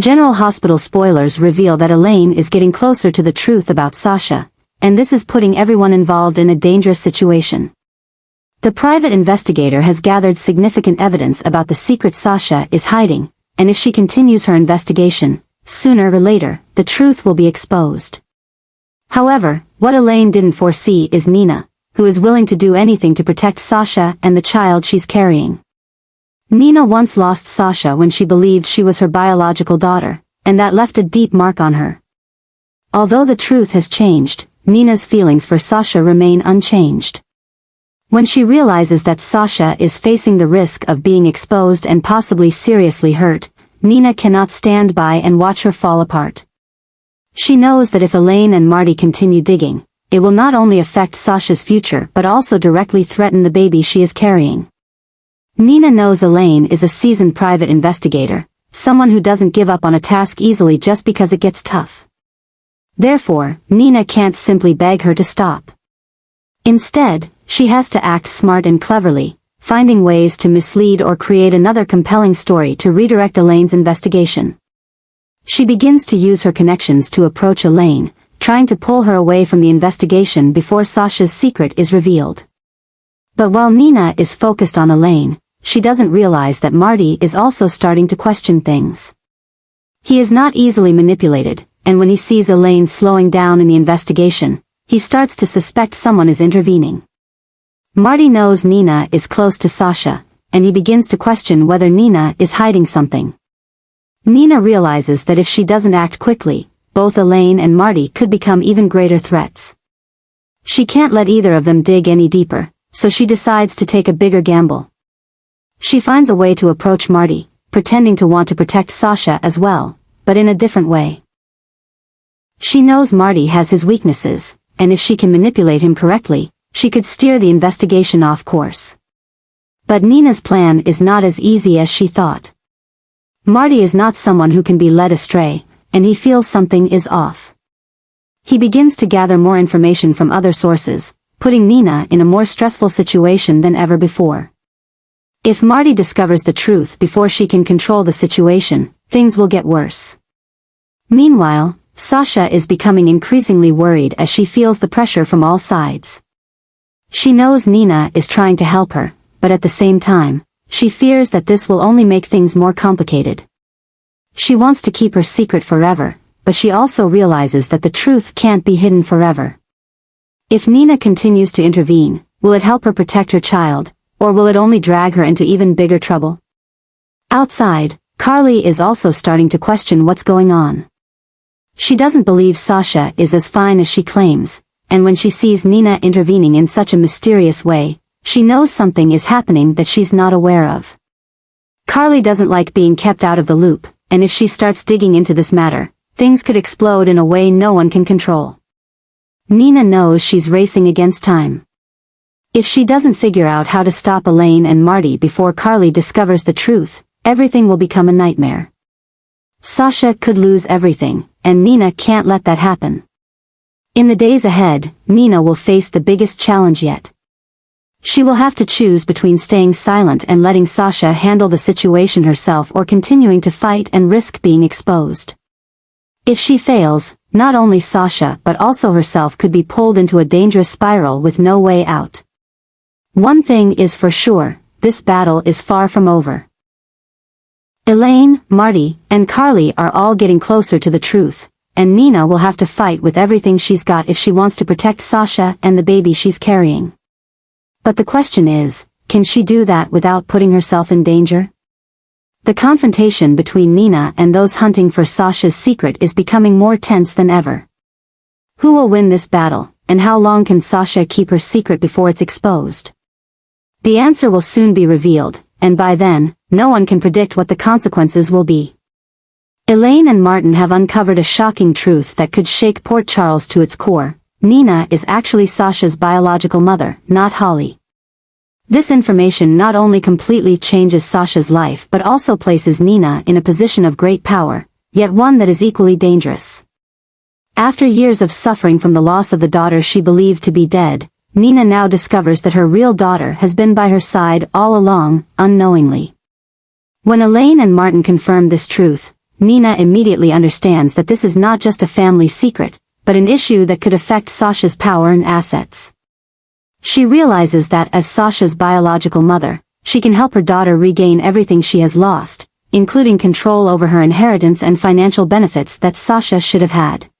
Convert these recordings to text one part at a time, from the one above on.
General Hospital spoilers reveal that Elaine is getting closer to the truth about Sasha, and this is putting everyone involved in a dangerous situation. The private investigator has gathered significant evidence about the secret Sasha is hiding, and if she continues her investigation, sooner or later, the truth will be exposed. However, what Elaine didn't foresee is Nina, who is willing to do anything to protect Sasha and the child she's carrying. Nina once lost Sasha when she believed she was her biological daughter, and that left a deep mark on her. Although the truth has changed, Nina's feelings for Sasha remain unchanged. When she realizes that Sasha is facing the risk of being exposed and possibly seriously hurt, Nina cannot stand by and watch her fall apart. She knows that if Elaine and Marty continue digging, it will not only affect Sasha's future but also directly threaten the baby she is carrying. Nina knows Elaine is a seasoned private investigator, someone who doesn't give up on a task easily just because it gets tough. Therefore, Nina can't simply beg her to stop. Instead, she has to act smart and cleverly, finding ways to mislead or create another compelling story to redirect Elaine's investigation. She begins to use her connections to approach Elaine, trying to pull her away from the investigation before Sasha's secret is revealed. But while Nina is focused on Elaine, she doesn't realize that Marty is also starting to question things. He is not easily manipulated, and when he sees Elaine slowing down in the investigation, he starts to suspect someone is intervening. Marty knows Nina is close to Sasha, and he begins to question whether Nina is hiding something. Nina realizes that if she doesn't act quickly, both Elaine and Marty could become even greater threats. She can't let either of them dig any deeper, so she decides to take a bigger gamble. She finds a way to approach Marty, pretending to want to protect Sasha as well, but in a different way. She knows Marty has his weaknesses, and if she can manipulate him correctly, she could steer the investigation off course. But Nina's plan is not as easy as she thought. Marty is not someone who can be led astray, and he feels something is off. He begins to gather more information from other sources, putting Nina in a more stressful situation than ever before. If Marty discovers the truth before she can control the situation, things will get worse. Meanwhile, Sasha is becoming increasingly worried as she feels the pressure from all sides. She knows Nina is trying to help her, but at the same time, she fears that this will only make things more complicated. She wants to keep her secret forever, but she also realizes that the truth can't be hidden forever. If Nina continues to intervene, will it help her protect her child, or will it only drag her into even bigger trouble? Outside, Carly is also starting to question what's going on. She doesn't believe Sasha is as fine as she claims, and when she sees Nina intervening in such a mysterious way, she knows something is happening that she's not aware of. Carly doesn't like being kept out of the loop, and if she starts digging into this matter, things could explode in a way no one can control. Nina knows she's racing against time. If she doesn't figure out how to stop Elaine and Marty before Carly discovers the truth, everything will become a nightmare. Sasha could lose everything, and Nina can't let that happen. In the days ahead, Nina will face the biggest challenge yet. She will have to choose between staying silent and letting Sasha handle the situation herself or continuing to fight and risk being exposed. If she fails, not only Sasha but also herself could be pulled into a dangerous spiral with no way out. One thing is for sure, this battle is far from over. Elaine, Marty, and Carly are all getting closer to the truth, and Nina will have to fight with everything she's got if she wants to protect Sasha and the baby she's carrying. But the question is, can she do that without putting herself in danger? The confrontation between Nina and those hunting for Sasha's secret is becoming more tense than ever. Who will win this battle, and how long can Sasha keep her secret before it's exposed? The answer will soon be revealed, and by then, no one can predict what the consequences will be. Elaine and Martin have uncovered a shocking truth that could shake Port Charles to its core. Nina is actually Sasha's biological mother, not Holly. This information not only completely changes Sasha's life but also places Nina in a position of great power, yet one that is equally dangerous. After years of suffering from the loss of the daughter she believed to be dead, Nina now discovers that her real daughter has been by her side all along, unknowingly. When Elaine and Martin confirm this truth, Nina immediately understands that this is not just a family secret, but an issue that could affect Sasha's power and assets. She realizes that as Sasha's biological mother, she can help her daughter regain everything she has lost, including control over her inheritance and financial benefits that Sasha should have had.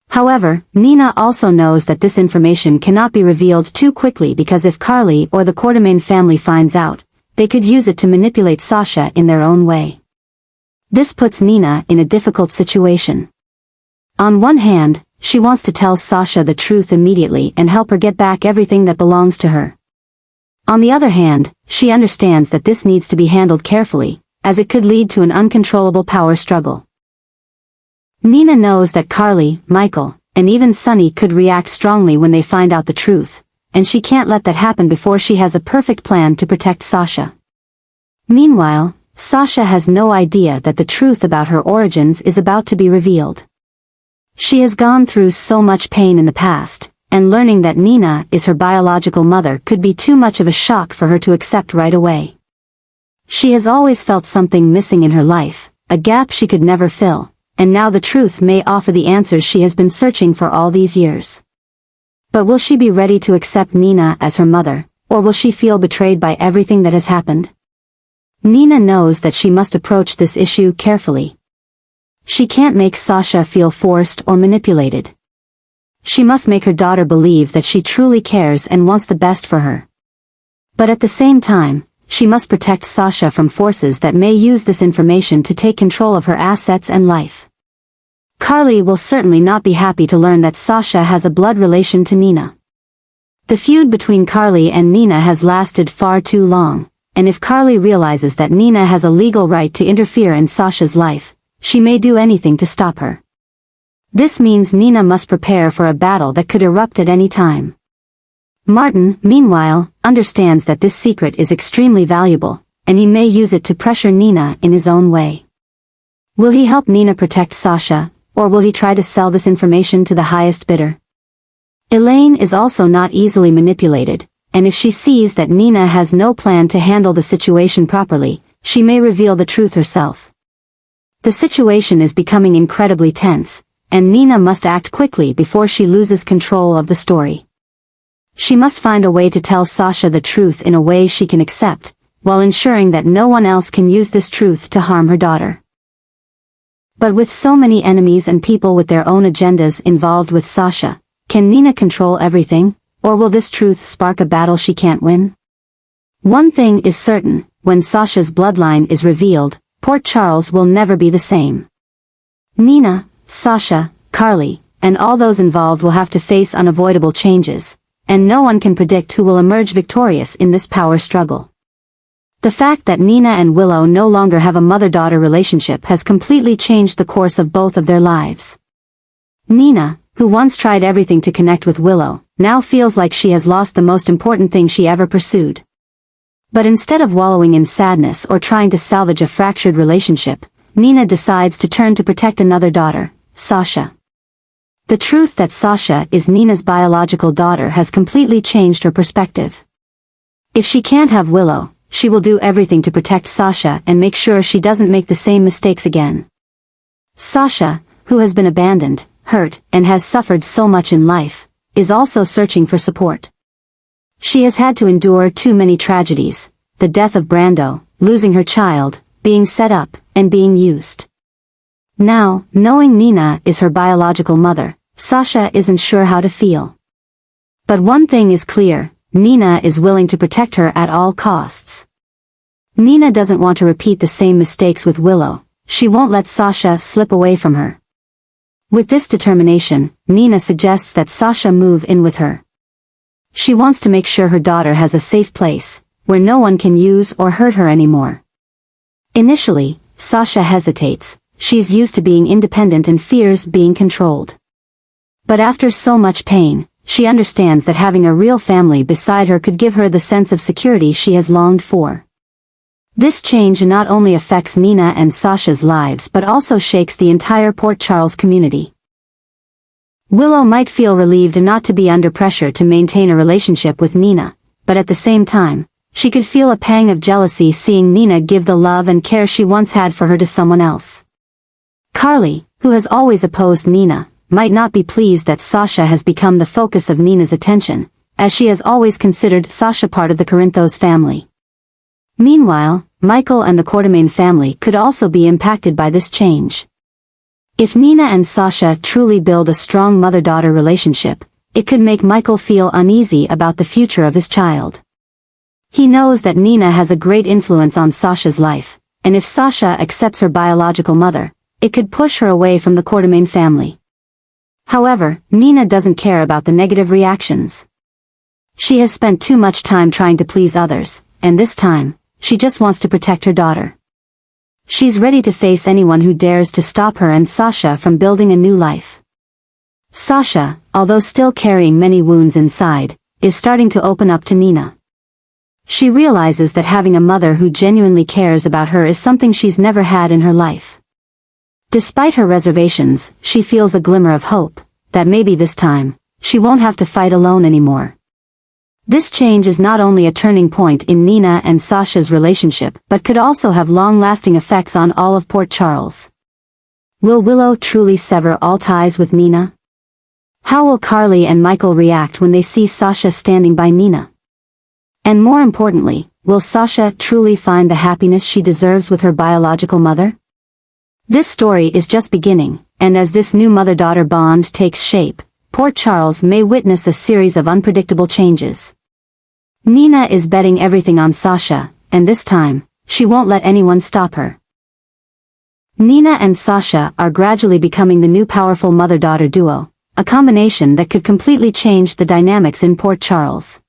However, Nina also knows that this information cannot be revealed too quickly because if Carly or the Quartermain family finds out, they could use it to manipulate Sasha in their own way. This puts Nina in a difficult situation. On one hand, she wants to tell Sasha the truth immediately and help her get back everything that belongs to her. On the other hand, she understands that this needs to be handled carefully, as it could lead to an uncontrollable power struggle. Nina knows that Carly, Michael, and even Sonny could react strongly when they find out the truth, and she can't let that happen before she has a perfect plan to protect Sasha. Meanwhile, Sasha has no idea that the truth about her origins is about to be revealed. She has gone through so much pain in the past, and learning that Nina is her biological mother could be too much of a shock for her to accept right away. She has always felt something missing in her life, a gap she could never fill, and now the truth may offer the answers she has been searching for all these years. But will she be ready to accept Nina as her mother, or will she feel betrayed by everything that has happened? Nina knows that she must approach this issue carefully. She can't make Sasha feel forced or manipulated. She must make her daughter believe that she truly cares and wants the best for her. But at the same time, she must protect Sasha from forces that may use this information to take control of her assets and life. Carly will certainly not be happy to learn that Sasha has a blood relation to Nina. The feud between Carly and Nina has lasted far too long, and if Carly realizes that Nina has a legal right to interfere in Sasha's life, she may do anything to stop her. This means Nina must prepare for a battle that could erupt at any time. Martin, meanwhile, understands that this secret is extremely valuable, and he may use it to pressure Nina in his own way. Will he help Nina protect Sasha, or will he try to sell this information to the highest bidder? Elaine is also not easily manipulated, and if she sees that Nina has no plan to handle the situation properly, she may reveal the truth herself. The situation is becoming incredibly tense, and Nina must act quickly before she loses control of the story. She must find a way to tell Sasha the truth in a way she can accept, while ensuring that no one else can use this truth to harm her daughter. But with so many enemies and people with their own agendas involved with Sasha, can Nina control everything, or will this truth spark a battle she can't win? One thing is certain, when Sasha's bloodline is revealed, Port Charles will never be the same. Nina, Sasha, Carly, and all those involved will have to face unavoidable changes, and no one can predict who will emerge victorious in this power struggle. The fact that Nina and Willow no longer have a mother-daughter relationship has completely changed the course of both of their lives. Nina, who once tried everything to connect with Willow, now feels like she has lost the most important thing she ever pursued. But instead of wallowing in sadness or trying to salvage a fractured relationship, Nina decides to turn to protect another daughter, Sasha. The truth that Sasha is Nina's biological daughter has completely changed her perspective. If she can't have Willow, she will do everything to protect Sasha and make sure she doesn't make the same mistakes again. Sasha, who has been abandoned, hurt, and has suffered so much in life, is also searching for support. She has had to endure too many tragedies, the death of Brando, losing her child, being set up, and being used. Now, knowing Nina is her biological mother, Sasha isn't sure how to feel. But one thing is clear, Nina is willing to protect her at all costs. Nina doesn't want to repeat the same mistakes with Willow, she won't let Sasha slip away from her. With this determination, Nina suggests that Sasha move in with her. She wants to make sure her daughter has a safe place, where no one can use or hurt her anymore. Initially, Sasha hesitates, she's used to being independent and fears being controlled. But after so much pain, she understands that having a real family beside her could give her the sense of security she has longed for. This change not only affects Nina and Sasha's lives but also shakes the entire Port Charles community. Willow might feel relieved not to be under pressure to maintain a relationship with Nina, but at the same time, she could feel a pang of jealousy seeing Nina give the love and care she once had for her to someone else. Carly, who has always opposed Nina, might not be pleased that Sasha has become the focus of Nina's attention, as she has always considered Sasha part of the Corinthos family. Meanwhile, Michael and the Quartermain family could also be impacted by this change. If Nina and Sasha truly build a strong mother-daughter relationship, it could make Michael feel uneasy about the future of his child. He knows that Nina has a great influence on Sasha's life, and if Sasha accepts her biological mother, it could push her away from the Quartermain family. However, Nina doesn't care about the negative reactions. She has spent too much time trying to please others, and this time, she just wants to protect her daughter. She's ready to face anyone who dares to stop her and Sasha from building a new life. Sasha, although still carrying many wounds inside, is starting to open up to Nina. She realizes that having a mother who genuinely cares about her is something she's never had in her life. Despite her reservations, she feels a glimmer of hope, that maybe this time, she won't have to fight alone anymore. This change is not only a turning point in Nina and Sasha's relationship but could also have long-lasting effects on all of Port Charles. Will Willow truly sever all ties with Nina? How will Carly and Michael react when they see Sasha standing by Nina? And more importantly, will Sasha truly find the happiness she deserves with her biological mother? This story is just beginning, and as this new mother-daughter bond takes shape, Port Charles may witness a series of unpredictable changes. Nina is betting everything on Sasha, and this time, she won't let anyone stop her. Nina and Sasha are gradually becoming the new powerful mother-daughter duo, a combination that could completely change the dynamics in Port Charles.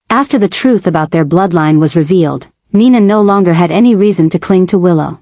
After the truth about their bloodline was revealed, Nina no longer had any reason to cling to Willow.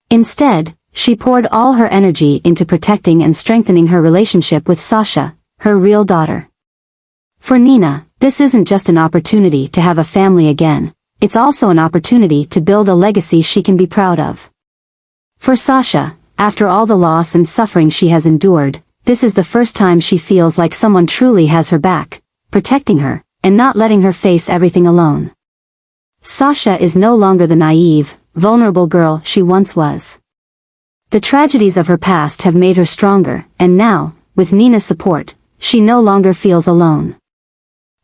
Instead, she poured all her energy into protecting and strengthening her relationship with Sasha, her real daughter. For Nina, this isn't just an opportunity to have a family again, it's also an opportunity to build a legacy she can be proud of. For Sasha, after all the loss and suffering she has endured, this is the first time she feels like someone truly has her back, protecting her, and not letting her face everything alone. Sasha is no longer the naive, vulnerable girl she once was. The tragedies of her past have made her stronger, and now, with Nina's support, she no longer feels alone.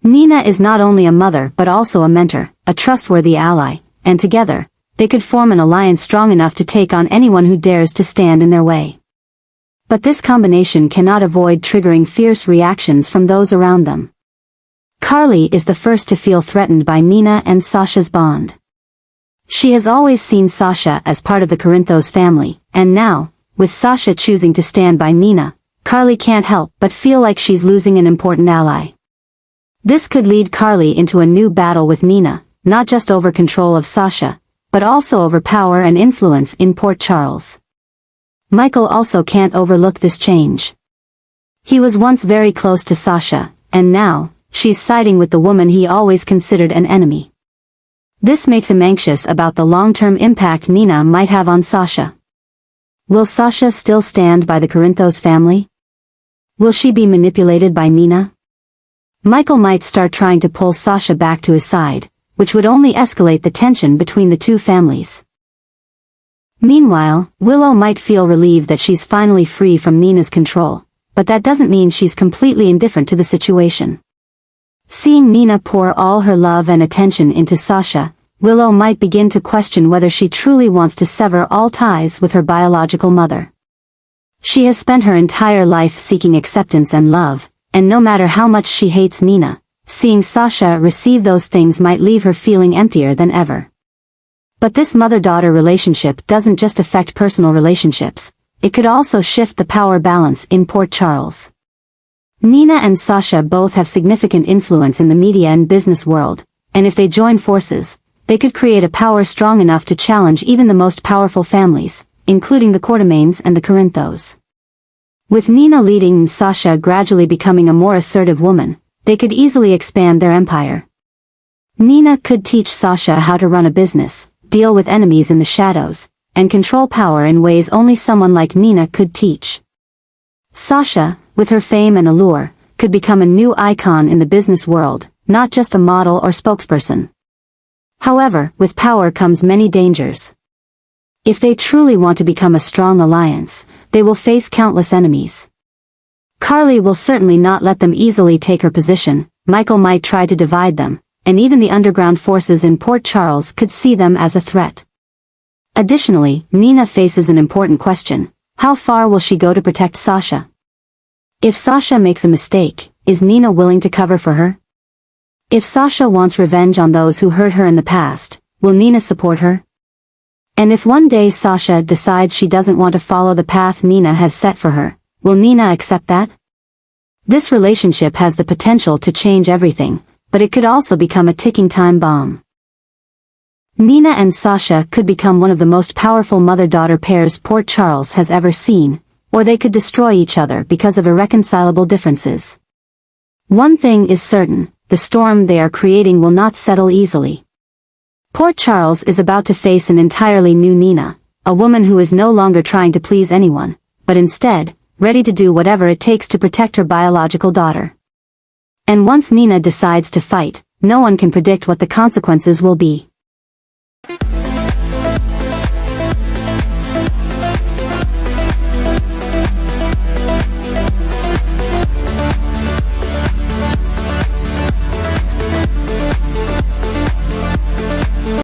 Nina is not only a mother but also a mentor, a trustworthy ally, and together, they could form an alliance strong enough to take on anyone who dares to stand in their way. But this combination cannot avoid triggering fierce reactions from those around them. Carly is the first to feel threatened by Nina and Sasha's bond. She has always seen Sasha as part of the Corinthos family, and now, with Sasha choosing to stand by Nina, Carly can't help but feel like she's losing an important ally. This could lead Carly into a new battle with Nina, not just over control of Sasha, but also over power and influence in Port Charles. Michael also can't overlook this change. He was once very close to Sasha, and now, she's siding with the woman he always considered an enemy. This makes him anxious about the long-term impact Nina might have on Sasha. Will Sasha still stand by the Corinthos family? Will she be manipulated by Nina? Michael might start trying to pull Sasha back to his side, which would only escalate the tension between the two families. Meanwhile, Willow might feel relieved that she's finally free from Nina's control, but that doesn't mean she's completely indifferent to the situation. Seeing Nina pour all her love and attention into Sasha, Willow might begin to question whether she truly wants to sever all ties with her biological mother. She has spent her entire life seeking acceptance and love, and no matter how much she hates Nina, seeing Sasha receive those things might leave her feeling emptier than ever. But this mother-daughter relationship doesn't just affect personal relationships, it could also shift the power balance in Port Charles. Nina and Sasha both have significant influence in the media and business world, and if they join forces, they could create a power strong enough to challenge even the most powerful families, including the Quartermains and the Corinthos. With Nina leading and Sasha gradually becoming a more assertive woman, they could easily expand their empire. Nina could teach Sasha how to run a business, deal with enemies in the shadows, and control power in ways only someone like Nina could teach. Sasha, with her fame and allure, could become a new icon in the business world, not just a model or spokesperson. However, with power comes many dangers. If they truly want to become a strong alliance, they will face countless enemies. Carly will certainly not let them easily take her position. Michael might try to divide them, and even the underground forces in Port Charles could see them as a threat. Additionally, Nina faces an important question. How far will she go to protect Sasha? If Sasha makes a mistake, is Nina willing to cover for her? If Sasha wants revenge on those who hurt her in the past, will Nina support her? And if one day Sasha decides she doesn't want to follow the path Nina has set for her, will Nina accept that? This relationship has the potential to change everything, but it could also become a ticking time bomb. Nina and Sasha could become one of the most powerful mother-daughter pairs Port Charles has ever seen, or they could destroy each other because of irreconcilable differences. One thing is certain, the storm they are creating will not settle easily. Port Charles is about to face an entirely new Nina, a woman who is no longer trying to please anyone, but instead, ready to do whatever it takes to protect her biological daughter. And once Nina decides to fight, no one can predict what the consequences will be.